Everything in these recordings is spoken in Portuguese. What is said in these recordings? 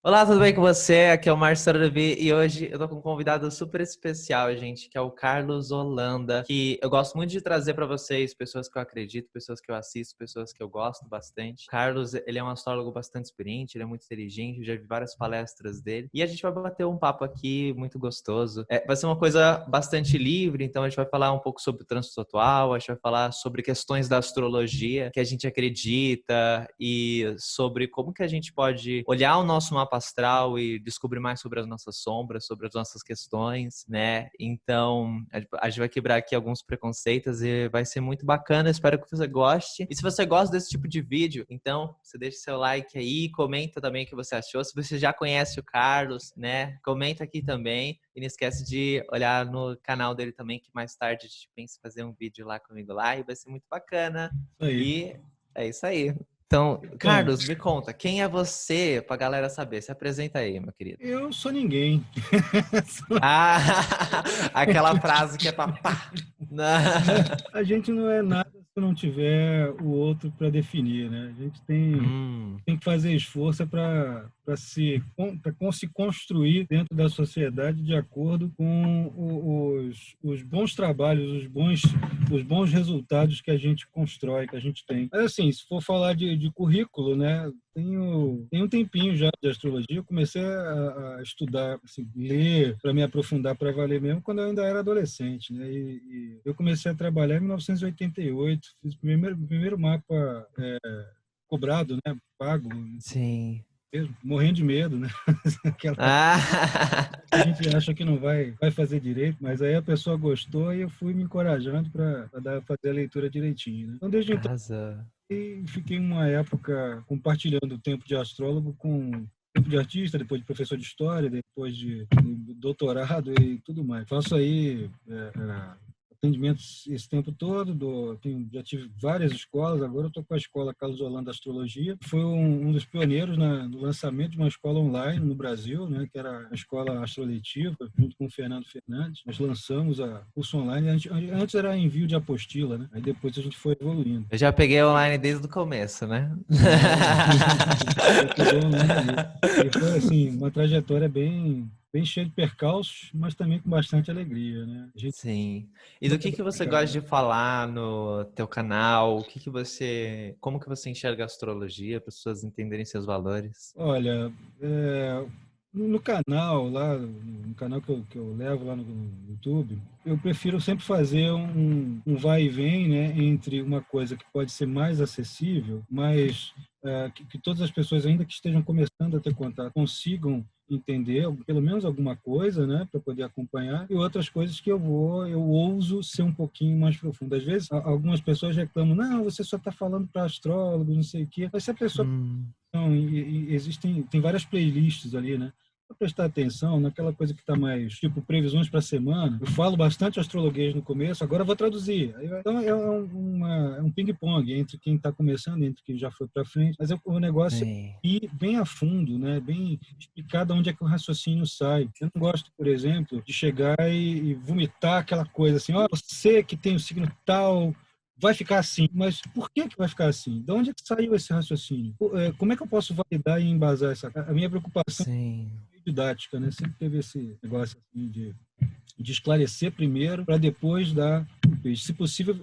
Olá, tudo bem com você? Aqui é o Marcelo Levi e hoje eu tô com um convidado super especial, gente, que é o Carlos Holanda, que eu gosto muito de trazer para vocês pessoas que eu acredito, pessoas que eu assisto, pessoas que eu gosto bastante. O Carlos, ele é um astrólogo bastante experiente, ele é muito inteligente, eu já vi várias palestras dele e a gente vai bater um papo aqui muito gostoso. Vai ser uma coisa bastante livre, então a gente vai falar um pouco sobre o trânsito atual, a gente vai falar sobre questões da astrologia que a gente acredita e sobre como que a gente pode olhar o nosso mapa astral e descobrir mais sobre as nossas sombras, sobre as nossas questões, né? Então, a gente vai quebrar aqui alguns preconceitos e vai ser muito bacana. Espero que você goste. E se você gosta desse tipo de vídeo, então você deixa seu like aí, comenta também o que você achou. Se você já conhece o Carlos, né? Comenta aqui também. E não esquece de olhar no canal dele também, que mais tarde a gente pensa em fazer um vídeo lá comigo lá e vai ser muito bacana. Aí. E é isso aí. Então, Então, Carlos, me conta, quem é você pra galera saber? Se apresenta aí, meu querido. eu sou ninguém. Ah, aquela frase que é pra pá. A gente não é nada se não tiver o outro para definir, né? A gente tem que fazer esforço para se construir dentro da sociedade de acordo com os bons trabalhos, os bons resultados que a gente constrói, que a gente tem. Mas assim, se for falar de currículo, né? Tem um tempinho já de astrologia. Eu comecei a estudar, assim, ler para me aprofundar para valer mesmo quando eu ainda era adolescente, né? E eu comecei a trabalhar em 1988. Fiz o primeiro mapa cobrado, né? Pago, Sim. mesmo, morrendo de medo, né? Aquela Ah, que a gente acha que não vai fazer direito, mas aí a pessoa gostou e eu fui me encorajando para fazer a leitura direitinho, né? Então, desde então, arrasou. e fiquei uma época compartilhando o tempo de astrólogo com tempo de artista, depois de professor de história, depois de doutorado e tudo mais. Faço aí atendimentos esse tempo todo, já tive várias escolas, agora eu estou com a escola Carlos Holanda Astrologia. Foi um dos pioneiros no lançamento de uma escola online no Brasil, né, que era a escola astroletiva, junto com o Fernando Fernandes. Nós lançamos a curso online, antes era envio de apostila, né, aí depois a gente foi evoluindo. Eu já peguei online desde o começo, né? Já pegou online ali. E foi assim, uma trajetória bem cheia de percalços, mas também com bastante alegria, né? A gente Sim. E do é que você complicado, gosta né? de falar no teu canal? O que você, como que você enxerga a astrologia para as pessoas entenderem seus valores? Olha, no canal lá, no canal que eu levo lá no YouTube, eu prefiro sempre fazer um vai e vem, né, entre uma coisa que pode ser mais acessível, mas que todas as pessoas, ainda que estejam começando a ter contato, consigam entender pelo menos alguma coisa, né, para poder acompanhar, e outras coisas que eu ouso ser um pouquinho mais profundo. Às vezes, algumas pessoas reclamam, não, você só está falando para astrólogos, não sei o quê. Mas se a pessoa Hum, não, tem várias playlists ali, né? Para prestar atenção naquela coisa que está mais, tipo, previsões para a semana. Eu falo bastante astrologuês no começo, agora eu vou traduzir. Então é um ping-pong entre quem está começando, entre quem já foi para frente. Mas o negócio sim. é ir bem a fundo, né? Bem explicado onde é que o raciocínio sai. Eu não gosto, por exemplo, de chegar e vomitar aquela coisa assim, ó, você que tem o signo tal vai ficar assim. Mas por que vai ficar assim? De onde é que saiu esse raciocínio? Como é que eu posso validar e embasar essa? A minha preocupação Sim. é didática, né? Sempre teve esse negócio assim de esclarecer primeiro para depois dar o peixe. Se possível,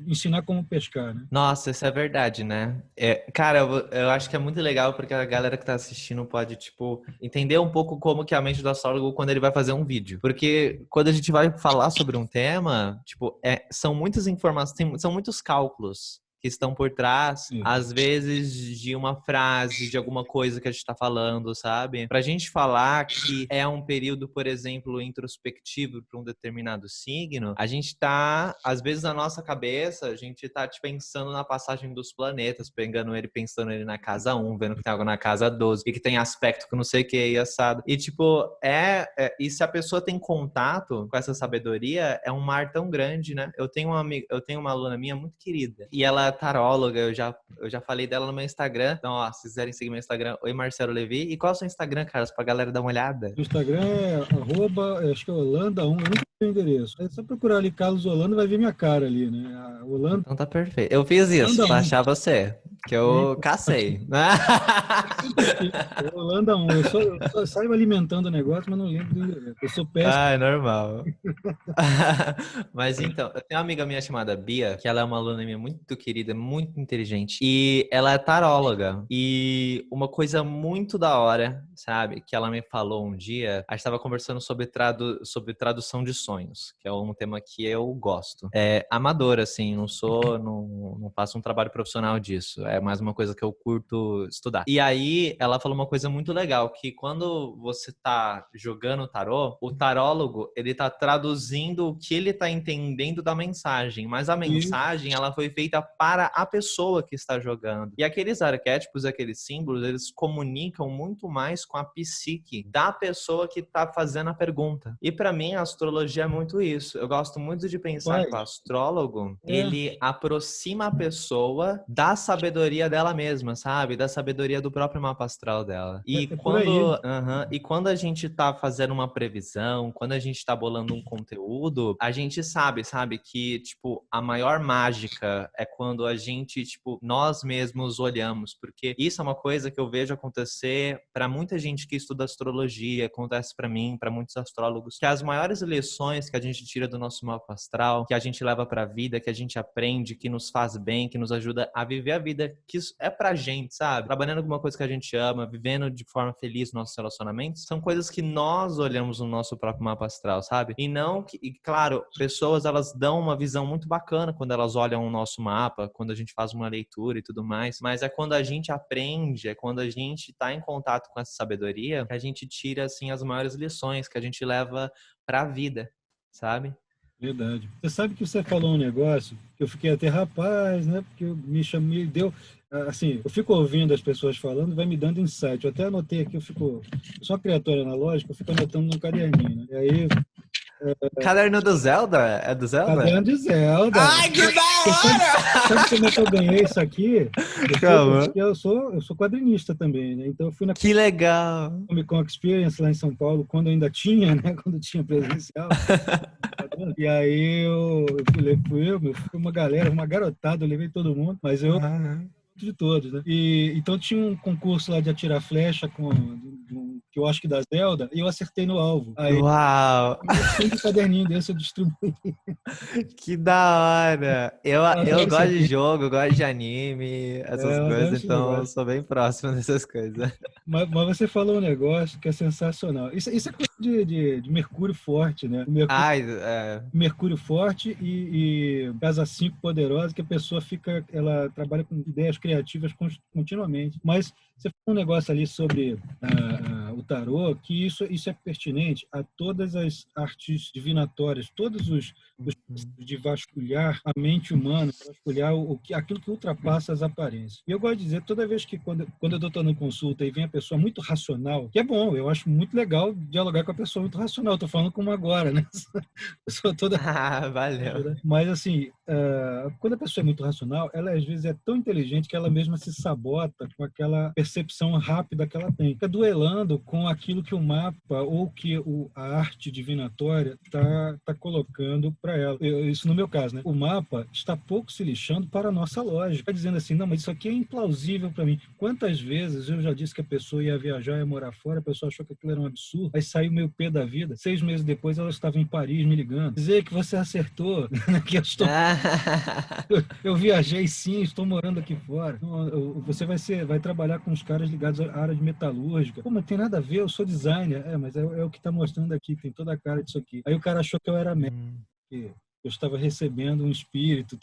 ensinar como pescar, né? Nossa, isso é verdade, né? Cara, eu acho que é muito legal porque a galera que tá assistindo pode, tipo, entender um pouco como que é a mente do astrólogo quando ele vai fazer um vídeo. Porque quando a gente vai falar sobre um tema, tipo, são muitas informações, são muitos cálculos que estão por trás, Sim. às vezes, de uma frase, de alguma coisa que a gente tá falando, sabe? Pra gente falar que é um período, por exemplo, introspectivo para um determinado signo, a gente tá, às vezes, na nossa cabeça, a gente tá te pensando na passagem dos planetas, pensando ele na casa 1, vendo que tem algo na casa 12, e que tem aspecto que não sei o que, e assado. E, tipo, e se a pessoa tem contato com essa sabedoria, é um mar tão grande, né? Eu tenho uma aluna minha muito querida, e ela é taróloga, eu já falei dela no meu Instagram. Então, ó, se vocês quiserem seguir meu Instagram, oi Marcelo Levi. E qual é o seu Instagram, Carlos, pra galera dar uma olhada? No Instagram é arroba, acho que é Holanda1, eu nunca tenho endereço. É só procurar ali Carlos Holanda, vai ver minha cara ali, né? A Holanda, Então tá perfeito. Eu fiz isso Holanda pra 1. achar você. que eu cacei. Holanda 1, eu só saio alimentando o negócio, mas não lembro do endereço. Eu sou péssimo. Ah, é normal. Mas então, eu tenho uma amiga minha chamada Bia, que ela é uma aluna minha muito querida, muito inteligente, e ela é taróloga. E uma coisa muito da hora, sabe, que ela me falou um dia, a gente estava conversando sobre tradução de sonhos, que é um tema que eu gosto. É amador, assim, não faço um trabalho profissional disso, é mais uma coisa que eu curto estudar. E aí, ela falou uma coisa muito legal, que quando você tá jogando tarô, o tarólogo, ele tá traduzindo o que ele tá entendendo da mensagem, mas a E, mensagem, ela foi feita para a pessoa que está jogando. E aqueles arquétipos, aqueles símbolos, eles comunicam muito mais com a psique da pessoa que tá fazendo a pergunta. E para mim, a astrologia é muito isso. Eu gosto muito de pensar que o rapaz, astrólogo, é, ele aproxima a pessoa da sabedoria dela mesma, sabe? Da sabedoria do próprio mapa astral dela. E é por aí. quando a gente tá fazendo uma previsão, quando a gente tá bolando um conteúdo, a gente sabe que, tipo, a maior mágica é quando a gente, tipo, nós mesmos olhamos, porque isso é uma coisa que eu vejo acontecer para muita gente que estuda astrologia, acontece para mim, para muitos astrólogos, que as maiores lições que a gente tira do nosso mapa astral, que a gente leva para a vida, que a gente aprende, que nos faz bem, que nos ajuda a viver a vida que é pra gente, sabe? Trabalhando com uma coisa que a gente ama, vivendo de forma feliz nossos relacionamentos, são coisas que nós olhamos no nosso próprio mapa astral, sabe? E não que, e claro, pessoas elas dão uma visão muito bacana quando elas olham o nosso mapa, quando a gente faz uma leitura e tudo mais, mas é quando a gente aprende, é quando a gente tá em contato com essa sabedoria, que a gente tira, assim, as maiores lições, que a gente leva pra vida, sabe? Verdade. Você sabe que você falou um negócio que eu fiquei até rapaz, né? Porque me chamei, deu. Assim, eu fico ouvindo as pessoas falando, vai me dando insight. Eu até anotei aqui, eu sou uma criatura analógica, eu fico anotando num caderninho, né? E aí, Caderno do Zelda? É do caderno Zelda? de Zelda. Ai, que da Você sabe hora! como é que eu ganhei isso aqui? Calma. Eu sou quadrinista também, né? Então eu fui na Que legal! Comic Con Experience lá em São Paulo, quando ainda tinha, né? Quando tinha presencial. E aí fui uma galera, uma garotada, eu levei todo mundo, mas eu Ah. de todos, né? E então tinha um concurso lá de atirar flecha que eu acho que da Zelda, e eu acertei no alvo. Aí Uau! eu tinha um caderninho desse, eu distribuí. Que da hora! Eu Eu adoro isso gosto de aqui. jogo, eu gosto de anime, essas Eu adoro coisas, esse então eu negócio. sou bem próximo dessas coisas. Mas você falou um negócio que é sensacional. Isso é coisa de Mercúrio forte, né? Ai, é. Mercúrio forte e casa 5 poderosa, que a pessoa ela trabalha com ideias criativas continuamente. Mas você falou um negócio ali sobre o tarô, que isso é pertinente a todas as artes divinatórias, todos os de vasculhar a mente humana, vasculhar aquilo que ultrapassa as aparências. E eu gosto de dizer, toda vez que quando eu estou na consulta e vem a pessoa muito racional, que é bom, eu acho muito legal dialogar com a pessoa muito racional. Estou falando como agora, né? Pessoa toda. Ah, valeu. Mas, assim, quando a pessoa é muito racional, ela às vezes é tão inteligente que ela mesma se sabota com aquela percepção rápida que ela tem. Fica duelando com aquilo que o mapa ou que a arte divinatória está colocando para ela. Isso no meu caso, né? O mapa está pouco se lixando para a nossa lógica. Está dizendo assim, não, mas isso aqui é implausível para mim. Quantas vezes eu já disse que a pessoa ia viajar, ia morar fora, a pessoa achou que aquilo era um absurdo, aí saiu meio pé da vida. 6 meses depois ela estava em Paris me ligando. Dizer que você acertou, que eu viajei sim, estou morando aqui fora. Você vai trabalhar com os caras ligados à área de metalúrgica. Pô, mas tem nada a ver, eu sou designer. Mas é o que está mostrando aqui, tem toda a cara disso aqui. Aí o cara achou que eu era médico, que eu estava recebendo um espírito.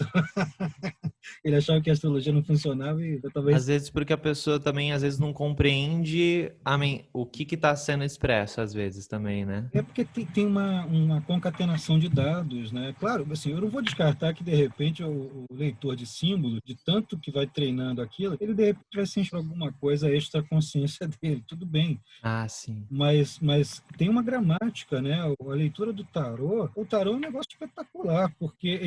Ele achava que a astrologia não funcionava e eu estava. Às vezes porque a pessoa também, às vezes, não compreende o que está sendo expresso, às vezes, também, né? É porque tem uma concatenação de dados, né? Claro, assim, eu não vou descartar que, de repente, o leitor de símbolo, de tanto que vai treinando aquilo, ele, de repente, vai sentir alguma coisa extra consciência dele. Tudo bem. Ah, sim. Mas tem uma gramática, né? A leitura do tarô, o tarô é um negócio espetacular, porque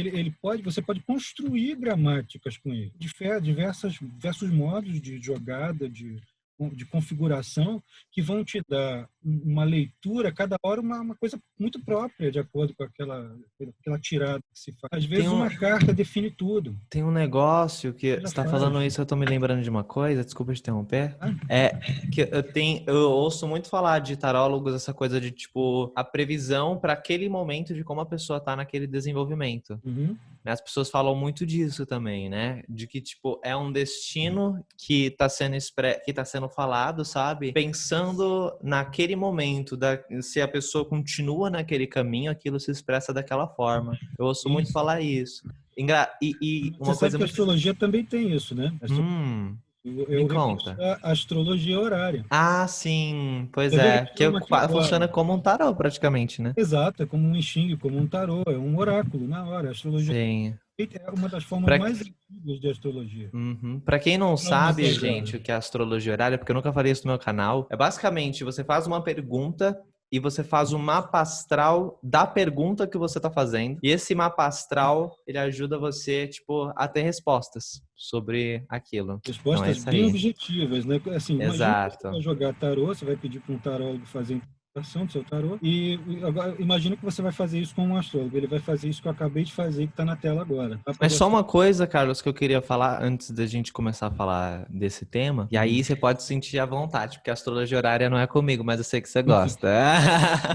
você pode construir gramáticas com ele, diversos modos de jogada, de configuração que vão te dar uma leitura, cada hora uma coisa muito própria, de acordo com aquela tirada que se faz. Às vezes uma carta define tudo. Tem um negócio que você está falando faz. isso, eu tô me lembrando de uma coisa, desculpa te interromper. Que eu ouço muito falar de tarólogos, essa coisa de, tipo, a previsão para aquele momento de como a pessoa tá naquele desenvolvimento. Uhum. As pessoas falam muito disso também, né? De que, tipo, é um destino que tá sendo falado, sabe? Pensando naquele momento, se a pessoa continua naquele caminho, aquilo se expressa daquela forma. Eu ouço muito falar isso. E uma Você coisa sabe que a astrologia também tem isso, né? Me Eu conta. a astrologia horária. Ah, sim, pois Você vê é. que Que chama aqui agora. funciona como um tarô, praticamente, né? Exato, é como um xing, como um tarô, é um oráculo na hora. A astrologia Sim. é uma das formas mais antigas de astrologia. Uhum. Pra quem não sabe, gente, o que é astrologia horária, porque eu nunca falei isso no meu canal, é basicamente você faz uma pergunta e você faz um mapa astral da pergunta que você tá fazendo. E esse mapa astral, ele ajuda você, tipo, a ter respostas sobre aquilo. Então é Respostas isso bem aí. objetivas, né? Assim, imagina que você Exato. vai jogar tarô, você vai pedir para um tarólogo fazer a interpretação do seu tarô, e agora imagina que você vai fazer isso com um astrólogo. Ele vai fazer isso que eu acabei de fazer, que está na tela agora. Mas só uma coisa, Carlos, que eu queria falar antes da gente começar a falar desse tema. E aí você pode sentir à vontade, porque a astrologia horária não é comigo, mas eu sei que você gosta.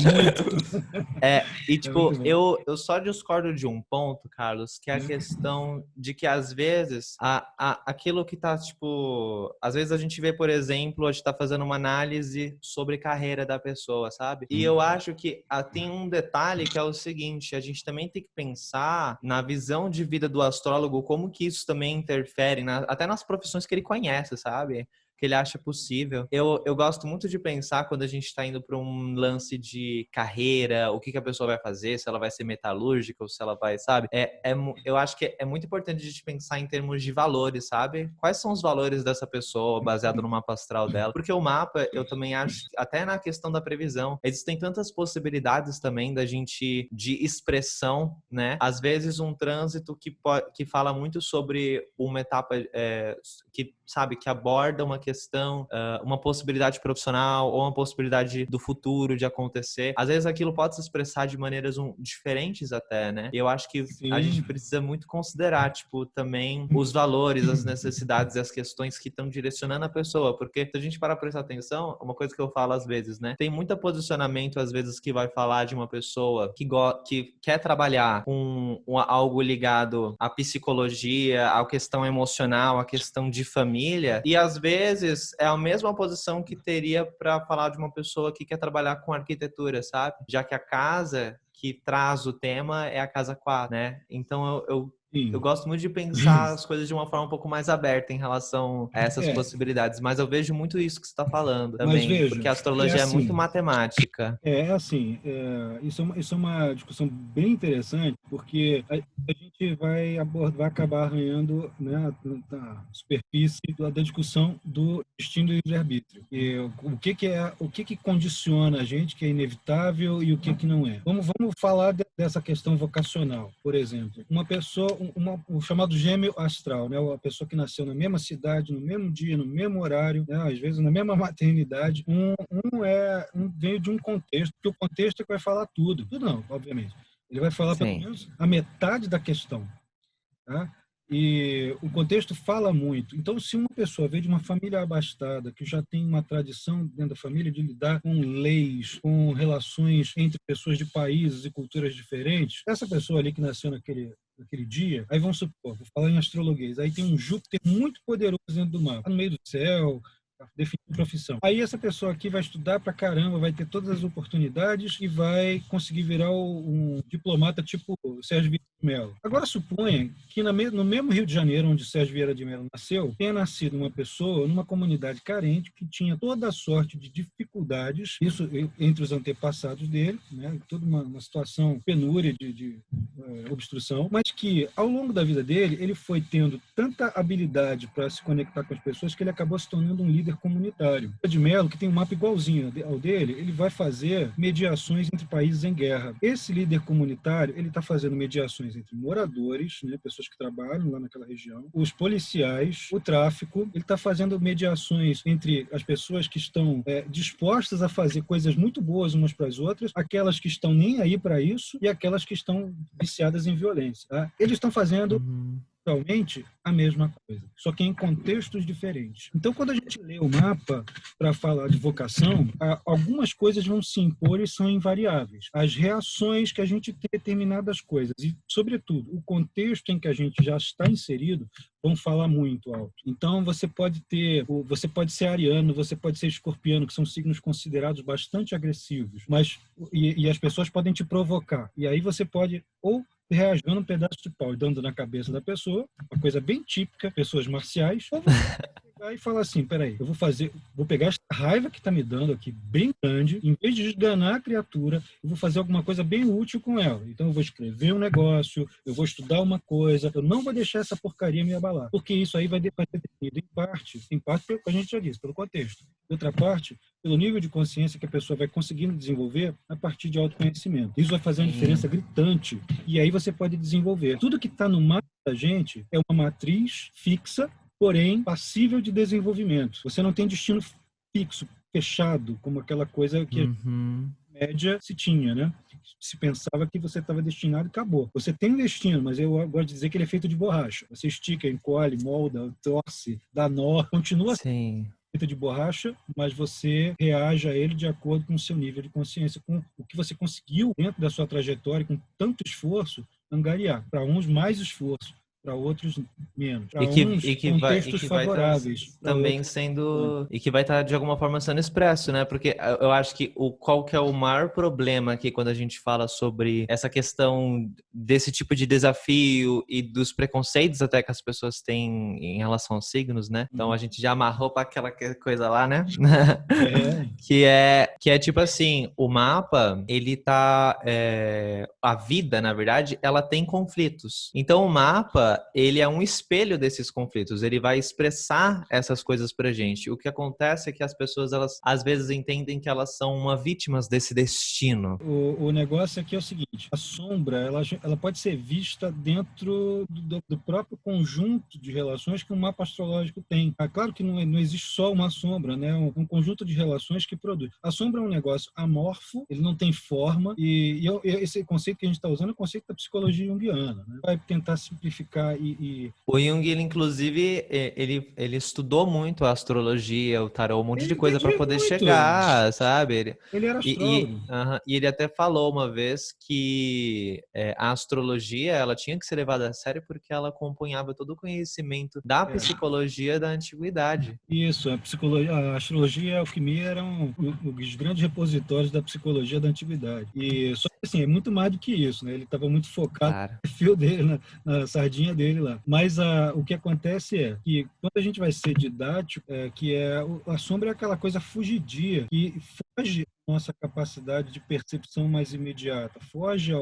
Muito. E É muito tipo, bom. eu só discordo de um ponto, Carlos, que é a questão de que às vezes aquilo que tá, tipo, às vezes a gente vê, por exemplo, a gente tá fazendo uma análise sobre carreira da pessoa, sabe? E eu acho que tem um detalhe que é o seguinte, a gente também tem que pensar na visão de vida do astrólogo, como que isso também interfere até nas profissões que ele conhece, sabe? Que ele acha possível. Eu gosto muito de pensar quando a gente está indo para um lance de carreira, o que a pessoa vai fazer, se ela vai ser metalúrgica ou se ela vai, sabe? Eu acho que é muito importante a gente pensar em termos de valores, sabe? Quais são os valores dessa pessoa baseado no mapa astral dela? Porque o mapa, eu também acho, até na questão da previsão, existem tantas possibilidades também de expressão, né? Às vezes um trânsito que fala muito sobre uma etapa que, sabe, que aborda uma questão, uma possibilidade profissional ou uma possibilidade do futuro de acontecer. Às vezes aquilo pode se expressar de maneiras diferentes até, né? E eu acho que a gente precisa muito considerar, tipo, também os valores, as necessidades e as questões que estão direcionando a pessoa, porque se a gente parar pra prestar atenção, uma coisa que eu falo às vezes, né? Tem muito posicionamento às vezes que vai falar de uma pessoa que quer trabalhar com algo ligado à psicologia, à questão emocional, à questão de família, e às vezes é a mesma posição que teria para falar de uma pessoa que quer trabalhar com arquitetura, sabe? Já que a casa que traz o tema é a casa 4, né? Então eu gosto muito de pensar as coisas de uma forma um pouco mais aberta em relação a essas possibilidades, mas eu vejo muito isso que você está falando Mas também, veja, porque a astrologia é muito matemática. Isso é uma discussão bem interessante, porque a gente vai acabar arranhando, né, na superfície da discussão do destino e livre-arbítrio. O que condiciona a gente, que é inevitável, e o que não é. Vamos falar dessa questão vocacional, por exemplo. Uma pessoa, o chamado gêmeo astral, né, a pessoa que nasceu na mesma cidade, no mesmo dia, no mesmo horário, né, às vezes na mesma maternidade, veio de um contexto, que o contexto é que vai falar tudo não, obviamente. Ele vai falar pelo menos a metade da questão, tá? E o contexto fala muito. Então, se uma pessoa veio de uma família abastada, que já tem uma tradição dentro da família de lidar com leis, com relações entre pessoas de países e culturas diferentes, essa pessoa ali que nasceu naquele dia, aí vamos supor, vou falar em astrologuês, aí tem um Júpiter muito poderoso dentro do mapa, no meio do céu, definir profissão. Aí essa pessoa aqui vai estudar pra caramba, vai ter todas as oportunidades e vai conseguir virar um diplomata tipo Sérgio Vieira de Mello. Agora suponha que no mesmo Rio de Janeiro, onde Sérgio Vieira de Mello nasceu, tenha nascido uma pessoa numa comunidade carente que tinha toda a sorte de dificuldades, isso entre os antepassados dele, né, toda uma situação penúria de obstrução, mas que ao longo da vida dele, ele foi tendo tanta habilidade para se conectar com as pessoas que ele acabou se tornando um líder comunitário. O de Mello, que tem um mapa igualzinho ao dele, ele vai fazer mediações entre países em guerra. Esse líder comunitário, ele está fazendo mediações entre moradores, né, pessoas que trabalham lá naquela região, os policiais, o tráfico, ele está fazendo mediações entre as pessoas que estão dispostas dispostas a fazer coisas muito boas umas para as outras, aquelas que estão nem aí para isso e aquelas que estão viciadas em violência. Tá? Eles estão fazendo realmente a mesma coisa, só que em contextos diferentes. Então, quando a gente lê o mapa para falar de vocação, algumas coisas vão se impor e são invariáveis. As reações que a gente tem a determinadas coisas e, sobretudo, o contexto em que a gente já está inserido vão falar muito alto. Então, você pode ser ariano, você pode ser escorpiano, que são signos considerados bastante agressivos, mas e as pessoas podem te provocar. E aí você pode ou reagando um pedaço de pau e dando na cabeça da pessoa, uma coisa bem típica, pessoas marciais, ou você pegar e falar assim, peraí, vou pegar essa raiva que está me dando aqui, bem grande, em vez de esganar a criatura, eu vou fazer alguma coisa bem útil com ela. Então eu vou escrever um negócio, eu vou estudar uma coisa, eu não vou deixar essa porcaria me abalar, porque isso aí vai ser definido em parte pelo que a gente já disse, pelo contexto. De outra parte, pelo nível de consciência que a pessoa vai conseguindo desenvolver a partir de autoconhecimento. Isso vai fazer uma diferença gritante. E aí você pode desenvolver. Tudo que está no mapa da gente é uma matriz fixa, porém passível de desenvolvimento. Você não tem destino fixo, fechado, como aquela coisa que a média se tinha, né? Se pensava que você estava destinado e acabou. Você tem um destino, mas eu gosto de dizer que ele é feito de borracha. Você estica, encolhe, molda, torce, dá nó, continua feito de borracha, mas você reage a ele de acordo com o seu nível de consciência, com o que você conseguiu dentro da sua trajetória, com tanto esforço, angariar. Para uns, mais esforço, para outros menos. Para uns, contextos favoráveis. Também sendo... E que vai estar, de alguma forma, sendo expresso, né? Porque eu acho que qual que é o maior problema aqui quando a gente fala sobre essa questão desse tipo de desafio e dos preconceitos até que as pessoas têm em relação aos signos, né? Então, a gente já amarrou para aquela coisa lá, né? que é tipo assim, o mapa, ele tá... a vida, na verdade, ela tem conflitos. Então, o mapa ele é um espelho desses conflitos, ele vai expressar essas coisas pra gente. O que acontece é que as pessoas, elas às vezes entendem que elas são vítimas desse destino. O negócio aqui é o seguinte, a sombra, ela pode ser vista dentro do próprio conjunto de relações que um mapa astrológico tem. Claro que não existe só uma sombra, né? Um conjunto de relações que produz. A sombra é um negócio amorfo, ele não tem forma, e esse conceito que a gente está usando é o conceito da psicologia junguiana, né? Vai tentar simplificar O Jung, ele, inclusive, ele estudou muito a astrologia, o tarô, um monte de coisa para poder chegar, sabe? Ele era astrólogo. E ele até falou uma vez que a astrologia, ela tinha que ser levada a sério porque ela acompanhava todo o conhecimento da psicologia da antiguidade. Isso, a astrologia e a alquimia eram os grandes repositórios da psicologia da antiguidade. E só que assim, é muito mais do que isso, né? Ele estava muito focado no perfil dele, na sardinha dele lá. Mas o que acontece é que quando a gente vai ser didático, a sombra é aquela coisa fugidia, que foge da nossa capacidade de percepção mais imediata, foge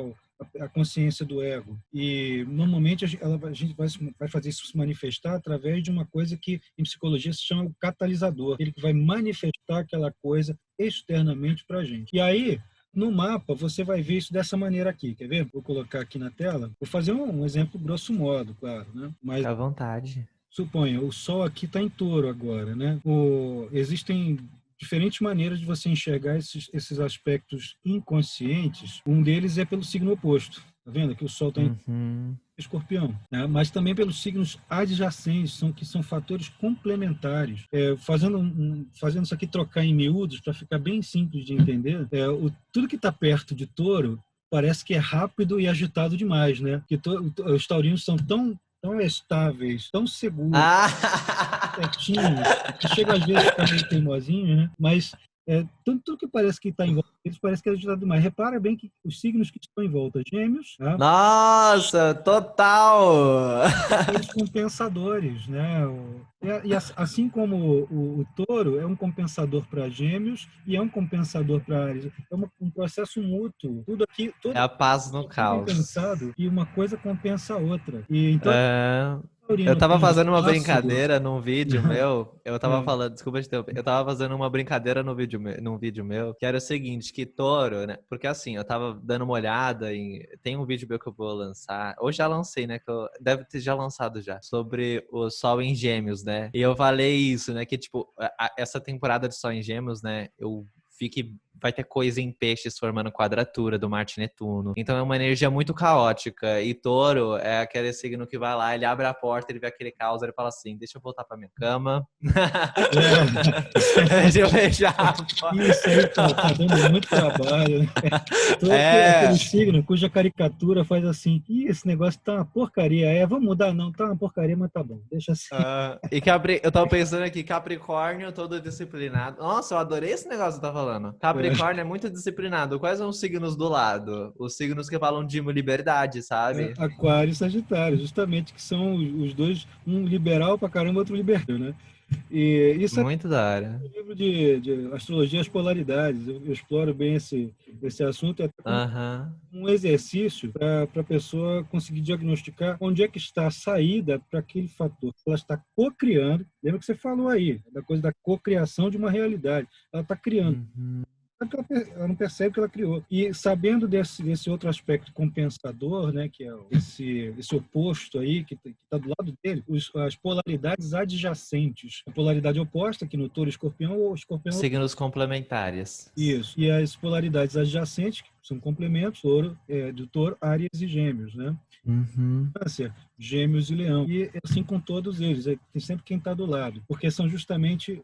a consciência do ego. E, normalmente, a gente vai fazer isso se manifestar através de uma coisa que, em psicologia, se chama o catalisador. Ele que vai manifestar aquela coisa externamente para a gente. E aí, no mapa, você vai ver isso dessa maneira aqui. Quer ver? Vou colocar aqui na tela. Vou fazer um exemplo grosso modo, claro, né? Mas, fica à vontade. Suponha, o Sol aqui está em Touro agora, né? Existem diferentes maneiras de você enxergar esses aspectos inconscientes. Um deles é pelo signo oposto. Tá vendo? Aqui o Sol está em Escorpião, né? Mas também pelos signos adjacentes, que são fatores complementares. Fazendo isso aqui trocar em miúdos, para ficar bem simples de entender, tudo que está perto de Touro parece que é rápido e agitado demais, né? Porque os taurinos são tão estáveis, tão seguros, certinhos, que chega às vezes a ficar meio teimosinho, né? Mas tudo que parece que está em volta deles parece que é agitado demais. Repara bem que os signos que estão em volta, Gêmeos... Tá? Nossa, total! Os compensadores, né? E assim como o Touro é um compensador para Gêmeos e é um compensador para Áries. É um processo mútuo. Tudo é a paz no caos. Compensado, e uma coisa compensa a outra. E então Eu Taurino tava tem fazendo uma ácido. brincadeira num vídeo meu. Eu tava É, falando, desculpa te interromper. Eu tava fazendo uma brincadeira no vídeo, num vídeo meu, que era o seguinte, que touro, né? Porque assim, eu tava dando uma olhada em. Tem um vídeo meu que eu vou lançar. Ou já lancei, né? Deve ter já lançado já. Sobre o Sol em Gêmeos, né? E eu falei isso, né? Que, tipo, essa temporada de Sol em Gêmeos, né? Eu vi que vai ter coisa em peixes formando quadratura do Marte e Netuno. Então é uma energia muito caótica. E touro é aquele signo que vai lá, ele abre a porta, ele vê aquele caos, ele fala assim: deixa eu voltar pra minha cama. Deixa eu fechar a porta. isso aí tá dando muito trabalho, né? Todo É. aquele signo cuja caricatura faz assim, ih, esse negócio tá uma porcaria. Vamos mudar? Não, tá uma porcaria, mas tá bom, deixa assim. E eu tava pensando aqui, Capricórnio todo disciplinado. Nossa, eu adorei esse negócio que você tá falando. Capricórnio é muito disciplinado. Quais são os signos do lado? Os signos que falam de liberdade, sabe? Aquário e Sagitário, justamente, que são os dois, um liberal pra caramba, outro libertário, né? E isso é Muito da hora. um livro de astrologia, as polaridades. Eu exploro bem esse assunto, até como Aham. um exercício para a pessoa conseguir diagnosticar onde é que está a saída para aquele fator. Ela está co-criando, lembra que você falou aí, da coisa da cocriação de uma realidade. Ela está criando. Uhum. Ela não percebe que ela criou. E sabendo desse outro aspecto compensador, né, que é esse oposto aí, que está do lado dele, as polaridades adjacentes. A polaridade oposta, que no touro e escorpião, o escorpião. Signos complementares. Isso. E as polaridades adjacentes, que são complementos, do touro, Áries e Gêmeos, né? Uhum. Câncer, Gêmeos e Leão. E assim com todos eles, tem sempre quem está do lado, porque são justamente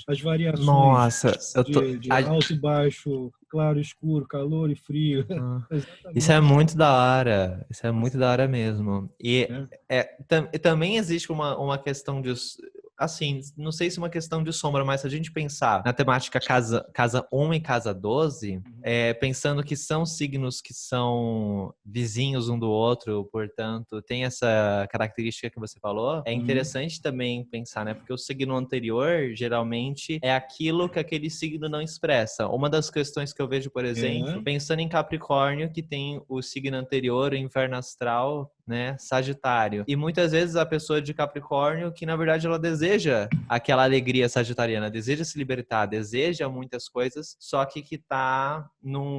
as variações Nossa, eu tô. de alto e baixo, claro e escuro, calor e frio. Isso é Exatamente. muito da hora. Isso é muito da hora mesmo. E Né? também existe uma questão de. Assim, não sei se é uma questão de sombra, mas se a gente pensar na temática casa 1 e casa 12, pensando que são signos que são vizinhos um do outro, portanto, tem essa característica que você falou, é interessante também pensar, né? Porque o signo anterior, geralmente, é aquilo que aquele signo não expressa. Uma das questões que eu vejo, por exemplo, pensando em Capricórnio, que tem o signo anterior, o inferno astral, né, Sagitário. E muitas vezes a pessoa de Capricórnio, que na verdade ela deseja aquela alegria sagitariana, deseja se libertar, deseja muitas coisas, só que tá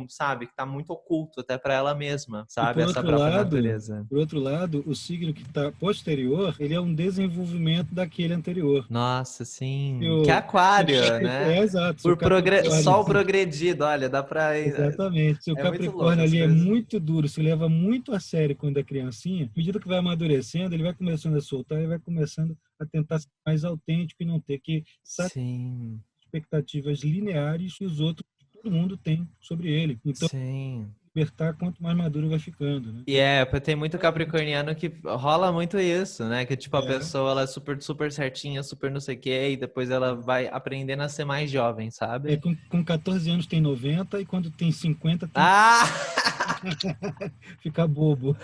sabe, que tá muito oculto até para ela mesma, sabe, essa própria natureza. Por outro lado, o signo que está posterior, ele é um desenvolvimento daquele anterior. Nossa, sim. Que Se aquário, né? exato. Se o Sol Capricórnio progredido, olha, dá pra. Exatamente. Se o É muito louco Capricórnio as ali é coisas. muito duro, se leva muito a sério quando é criancinha, à medida que vai amadurecendo, ele vai começando a soltar, ele vai começando a tentar ser mais autêntico e não ter que satisfazer Sim, expectativas lineares que os outros, todo mundo tem sobre ele. Então, sim. libertar quanto mais maduro vai ficando, né? E tem muito capricorniano que rola muito isso, né? Que tipo, a É, pessoa ela é super, super certinha, super não sei o quê, e depois ela vai aprendendo a ser mais jovem, sabe? com 14 anos tem 90 e quando tem 50 tem Ah! ficar bobo.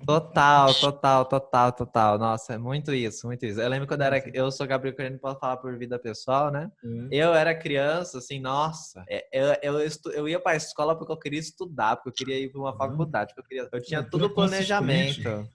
Total, total, total, total. Nossa, é muito isso, muito isso. Eu lembro quando Nossa, eu sou capricorniano, posso falar por vida pessoal, né? é. Eu era criança, assim, nossa, eu ia para a escola porque eu queria estudar, porque eu queria ir para uma faculdade, porque eu tinha Pura tudo consistente. planejamento.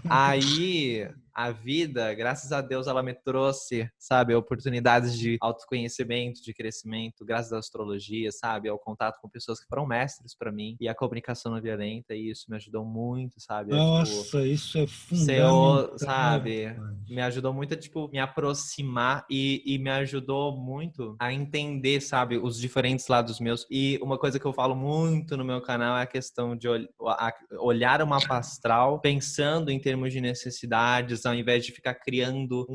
Aí a vida, graças a Deus, ela me trouxe, sabe, oportunidades de autoconhecimento, de crescimento, graças à astrologia, sabe, ao contato com pessoas que foram mestres para mim e a comunicação não violenta, e isso me ajudou muito, sabe, tipo Nossa, isso é fundamental. sabe, me ajudou muito a, tipo, me aproximar e me ajudou muito a entender, sabe, os diferentes lados meus. E uma coisa que eu falo muito no meu canal é a questão de olhar o mapa astral pensando em termos de necessidades, ao invés de ficar criando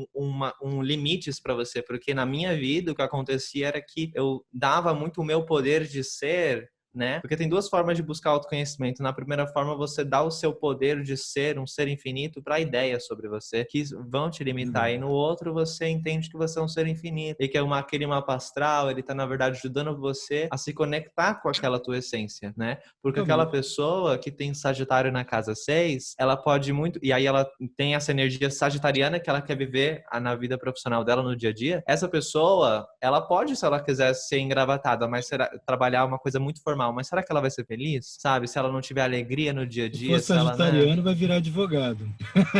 limites para você. Porque na minha vida o que acontecia era que eu dava muito o meu poder de ser, né? Porque tem duas formas de buscar autoconhecimento. Na primeira forma, você dá o seu poder de ser um ser infinito para ideias sobre você que vão te limitar. E no outro, você entende que você é um ser infinito e que aquele mapa astral, ele tá, na verdade, ajudando você a se conectar com aquela tua essência, né? Porque aquela Totalmente. pessoa que tem Sagitário na casa 6, ela pode muito... E aí ela tem essa energia sagitariana que ela quer viver na vida profissional dela no dia a dia. Essa pessoa, ela pode, se ela quiser, ser engravatada, mas trabalhar uma coisa muito formal normal, mas será que ela vai ser feliz? Sabe? Se ela não tiver alegria no dia a Se dia, for se ela, né? sagitariano, vai virar advogado.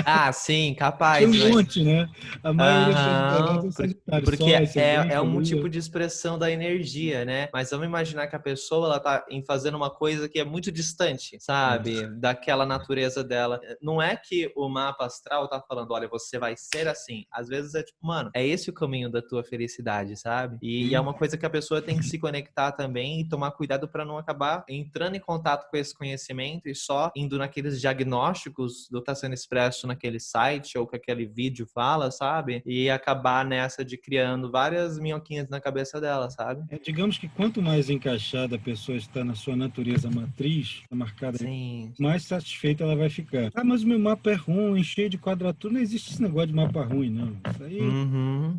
Ah, sim, Tem capaz, um mas... monte, né? A maioria dos advogados é Aham, sagitário, porque Sol, ascendente, é um Lua. tipo de expressão da energia, né? Mas vamos imaginar que a pessoa, ela tá fazendo uma coisa que é muito distante, sabe? Daquela natureza dela. Não é que o mapa astral tá falando, olha, você vai ser assim. Às vezes é tipo, mano, é esse o caminho da tua felicidade, sabe? E é uma coisa que a pessoa tem que se conectar também e tomar cuidado para não acabar entrando em contato com esse conhecimento e só indo naqueles diagnósticos do que tá sendo expresso naquele site ou que aquele vídeo fala, sabe? E acabar nessa de criando várias minhoquinhas na cabeça dela, sabe? Digamos que quanto mais encaixada a pessoa está na sua natureza matriz, tá marcada, Sim. mais satisfeita ela vai ficar. Ah, mas o meu mapa é ruim, cheio de quadratura. Não existe esse negócio de mapa ruim, não. Isso aí, Uhum.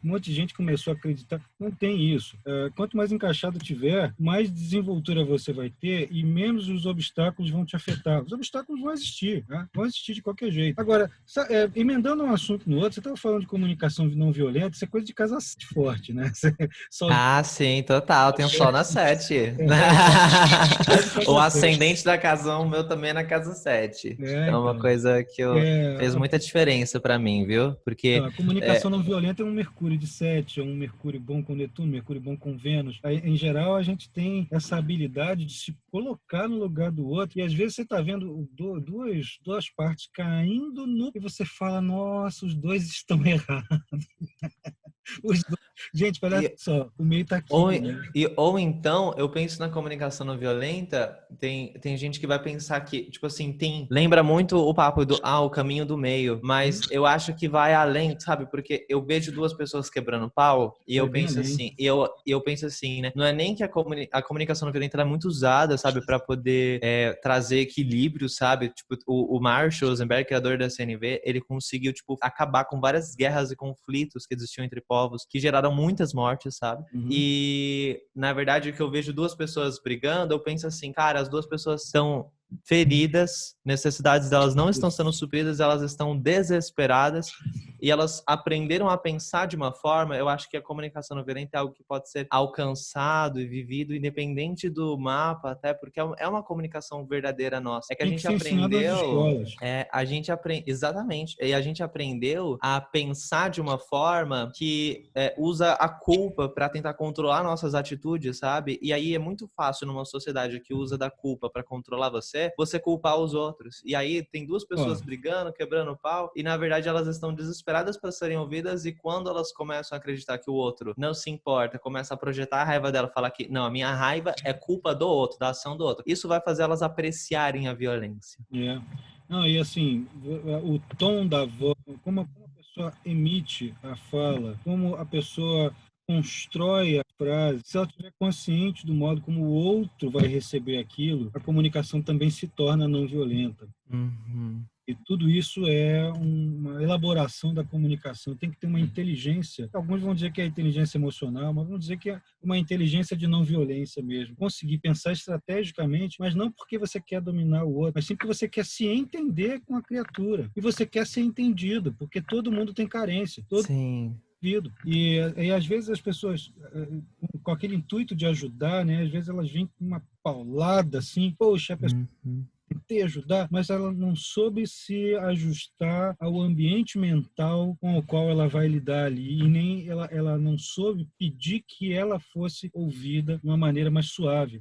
um monte de gente começou a acreditar. Não tem isso. Quanto mais encaixado tiver, mais desenvoltura você vai ter e menos os obstáculos vão te afetar. Os obstáculos vão existir, tá? Vão existir de qualquer jeito. Agora, emendando um assunto no outro, você estava falando de comunicação não violenta, isso é coisa de casa forte, né? Só Ah, sim, total. Tem um sol na 7. O casa sete. ascendente da casa 1, meu também é na casa 7. É uma Então. coisa que fez muita diferença pra mim, viu? Porque A comunicação não violenta é um Mercúrio de 7, é um Mercúrio bom com Netuno, Mercúrio bom com Vênus. Aí, em geral, a gente tem essa habilidade de se colocar no lugar do outro, e às vezes você está vendo duas partes caindo no... e você fala, nossa, os dois estão errados. Gente, olha só, o meio está aqui, né? Ou então, eu penso na comunicação não violenta, tem gente que vai pensar que, tipo assim, lembra muito o papo do, o caminho do meio, mas eu acho que vai além, sabe? Porque eu vejo duas pessoas quebrando pau e eu penso assim, eu penso assim, né? Não é nem que a comunicação não violenta ela é muito usada, sabe? Para poder trazer equilíbrio, sabe? Tipo, o Marshall Rosenberg, criador da CNV, ele conseguiu, tipo, acabar com várias guerras e conflitos que existiam entre povos, que geraram muitas mortes, sabe? E, na verdade, o que eu vejo duas pessoas brigando, eu penso assim, cara, as duas pessoas estão feridas, necessidades delas não estão sendo supridas, elas estão desesperadas e elas aprenderam a pensar de uma forma. Eu acho que a comunicação não violenta é algo que pode ser alcançado e vivido independente do mapa, até porque é uma comunicação verdadeira nossa. É que a Tem que gente ser ensinado nas aprendeu, escolas. a gente aprende, exatamente, e a gente aprendeu a pensar de uma forma que usa a culpa para tentar controlar nossas atitudes, sabe? E aí é muito fácil numa sociedade que usa da culpa para controlar você culpar os outros. E aí tem duas pessoas brigando, quebrando pau, e na verdade elas estão desesperadas para serem ouvidas, e quando elas começam a acreditar que o outro não se importa, começa a projetar a raiva dela, falar que não, a minha raiva é culpa do outro, da ação do outro. Isso vai fazer elas apreciarem a violência. Não, e assim, o tom da voz, como a pessoa emite a fala, como a pessoa constrói a frase, se ela estiver consciente do modo como o outro vai receber aquilo, a comunicação também se torna não violenta. E tudo isso é uma elaboração da comunicação. Tem que ter uma inteligência. Alguns vão dizer que é inteligência emocional, mas vão dizer que é uma inteligência de não violência mesmo. Conseguir pensar estrategicamente, mas não porque você quer dominar o outro, mas sim porque você quer se entender com a criatura. E você quer ser entendido, porque todo mundo tem carência. Sim. E às vezes as pessoas, com aquele intuito de ajudar, né? Às vezes elas vêm com uma paulada assim, poxa, a pessoa tentei ajudar, mas ela não soube se ajustar ao ambiente mental com o qual ela vai lidar ali, e nem ela não soube pedir que ela fosse ouvida de uma maneira mais suave.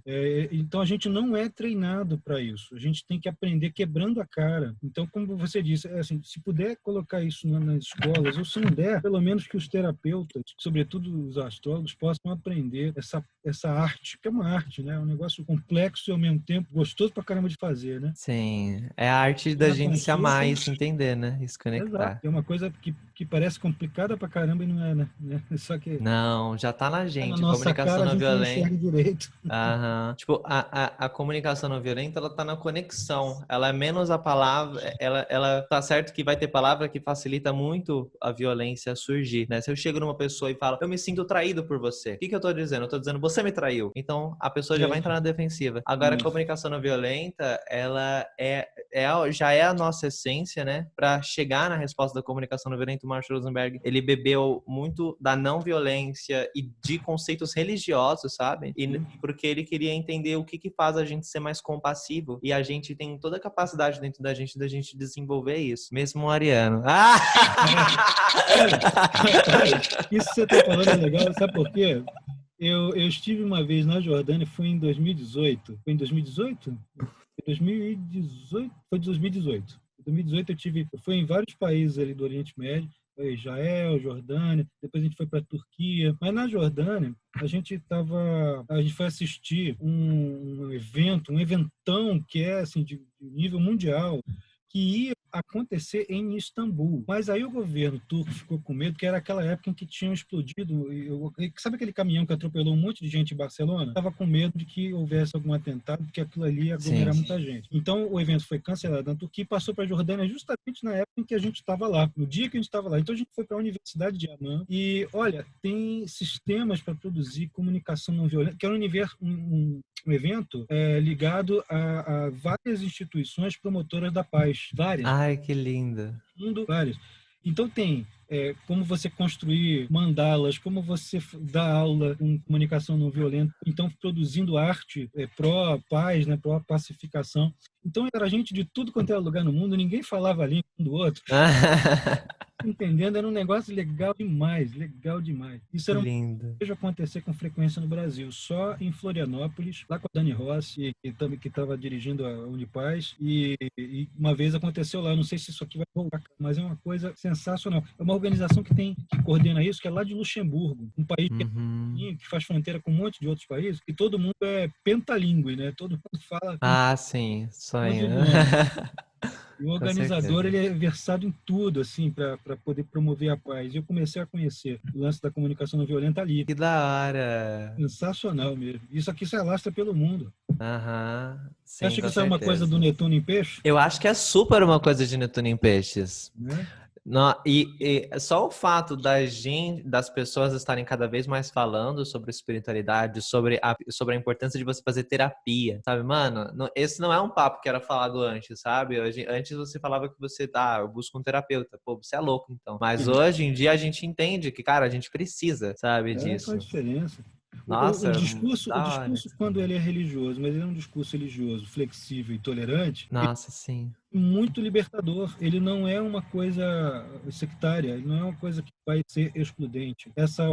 Então a gente não é treinado para isso, a gente tem que aprender quebrando a cara. Então, como você disse, assim, se puder colocar isso nas escolas, ou se não der, pelo menos que os terapeutas, sobretudo os astrólogos, possam aprender essa arte, que é uma arte, né? É um negócio complexo e ao mesmo tempo gostoso pra caramba de fazer, né? Sim, é a arte da gente se amar e se entender, né? E se conectar. Exato. É uma coisa que parece complicada pra caramba e não é, né? Só que não, já tá na gente. na nossa Comunicação cara a não gente não violenta. enxerga direito. Tipo, a comunicação não violenta, ela tá na conexão. Ela é menos a palavra. Ela tá certo que vai ter palavra que facilita muito a violência surgir, né? Se eu chego numa pessoa e falo, eu me sinto traído por você. O que eu tô dizendo? Eu tô dizendo, você me traiu. Então, a pessoa já vai entrar na defensiva. Agora, a comunicação não violenta, ela é já é a nossa essência, né? Para chegar na resposta da comunicação não violenta, o Marshall Rosenberg, ele bebeu muito da não violência e de conceitos religiosos, sabe? E porque ele queria entender o que faz a gente ser mais compassivo, e a gente tem toda a capacidade dentro da gente desenvolver isso. Mesmo o Ariano. Ah! Isso que você tá falando é legal, sabe por quê? Eu estive uma vez na Jordânia, foi em 2018. Foi em 2018? Foi 2018? Foi 2018. Em 2018 eu fui em vários países ali do Oriente Médio, foi Israel, Jordânia, depois a gente foi para a Turquia. Mas na Jordânia, a gente foi assistir um evento, um eventão que é assim de nível mundial, que ia acontecer em Istambul. Mas aí o governo turco ficou com medo, que era aquela época em que tinham explodido. Sabe aquele caminhão que atropelou um monte de gente em Barcelona? Estava com medo de que houvesse algum atentado, porque aquilo ali ia aglomerar muita gente. Então o evento foi cancelado na Turquia e passou para a Jordânia justamente na época em que a gente estava lá, no dia que a gente estava lá. Então a gente foi para a Universidade de Amman e, olha, tem sistemas para produzir comunicação não violenta, que é um evento ligado a várias instituições promotoras da paz. Várias. Ai, que linda. Várias. Então tem como você construir mandalas, como você dar aula com comunicação não violenta, então produzindo arte pró-paz, né, pró-pacificação. Então era gente de tudo quanto era lugar no mundo, ninguém falava a língua um do outro. Entendendo, era um negócio legal demais, legal demais. Isso era lindo. Vejo acontecer com frequência no Brasil, só em Florianópolis, lá com a Dani Rossi, que estava dirigindo a Unipaz, e uma vez aconteceu lá, não sei se isso aqui vai voltar, mas é uma coisa sensacional. É uma organização que coordena isso, que é lá de Luxemburgo, um país que faz fronteira com um monte de outros países, e todo mundo é pentalíngue, né? Todo mundo fala... Ah, sim, sonho. E o organizador, ele é versado em tudo, assim, para poder promover a paz. E eu comecei a conhecer o lance da comunicação não violenta ali. Que da hora! Sensacional mesmo. Isso aqui se alastra pelo mundo. Sim, acha que isso é uma coisa do Netuno em Peixe? Eu acho que é super uma coisa de Netuno em Peixes. Né? Não, e só o fato das pessoas estarem cada vez mais falando sobre espiritualidade, sobre a importância de você fazer terapia, sabe, mano? Esse não é um papo que era falado antes, sabe? Antes você falava que você, eu busco um terapeuta. Pô, você é louco, então. Mas hoje em dia a gente entende que, cara, a gente precisa, sabe, disso. Faz diferença. Nossa, o discurso, quando ele é religioso, mas ele é um discurso religioso, flexível e tolerante, nossa, sim, muito libertador. Ele não é uma coisa sectária, ele não é uma coisa que vai ser excludente. Essa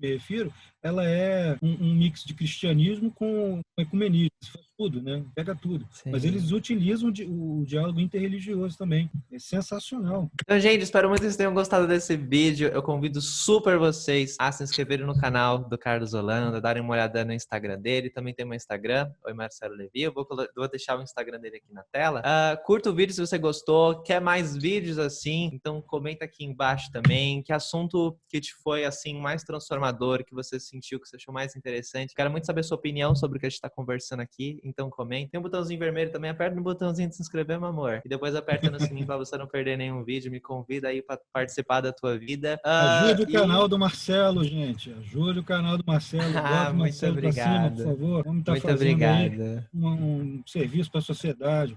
me refiro, ela é um mix de cristianismo com ecumenismo, faz tudo, né? Pega tudo. Sim. Mas eles utilizam o diálogo interreligioso também. É sensacional. Então, gente, espero muito que vocês tenham gostado desse vídeo. Eu convido super vocês a se inscreverem no canal do Carlos Holanda, darem uma olhada no Instagram dele. Também tem meu Instagram, Oi Marcelo Levi. Eu vou deixar o Instagram dele aqui na tela. Curta o vídeo se você gostou. Quer mais vídeos assim? Então comenta aqui embaixo também. Que assunto que te foi assim mais transformador, que você sentiu, que você achou mais interessante. Quero muito saber a sua opinião sobre o que a gente está conversando aqui, então comenta. Tem um botãozinho vermelho também, aperta no botãozinho de se inscrever, meu amor. E depois aperta no sininho para você não perder nenhum vídeo. Me convida aí para participar da tua vida. Ajude o canal do Marcelo, gente. Ajude o canal do Marcelo. Bota o Marcelo para cima, por favor. Vamos estar fazendo aí um serviço para a sociedade.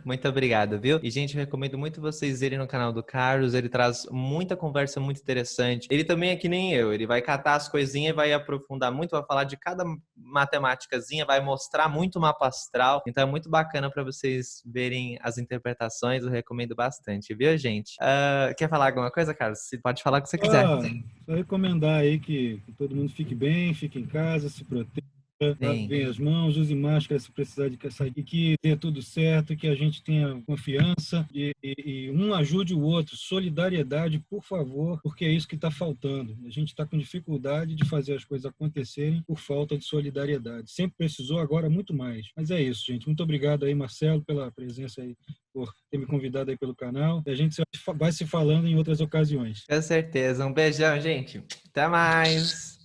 Muito obrigado, viu? E, gente, eu recomendo muito vocês irem no canal do Carlos. Ele traz muita conversa muito interessante. Ele também é que nem eu. Ele vai catar as coisinhas e vai aprofundar muito, vai falar de cada matemáticazinha, vai mostrar muito o mapa astral. Então é muito bacana para vocês verem as interpretações. Eu recomendo bastante, viu, gente? Quer falar alguma coisa, Carlos? Você pode falar o que você quiser. Só recomendar aí que todo mundo fique bem, fique em casa, se proteja. Lave bem as mãos, use máscara se precisar de sair, e que dê tudo certo, que a gente tenha confiança e um ajude o outro. Solidariedade, por favor, porque é isso que está faltando. A gente está com dificuldade de fazer as coisas acontecerem por falta de solidariedade. Sempre precisou, agora muito mais. Mas é isso, gente. Muito obrigado aí, Marcelo, pela presença aí, por ter me convidado aí pelo canal. E a gente vai se falando em outras ocasiões. Com certeza. Um beijão, gente. Até mais.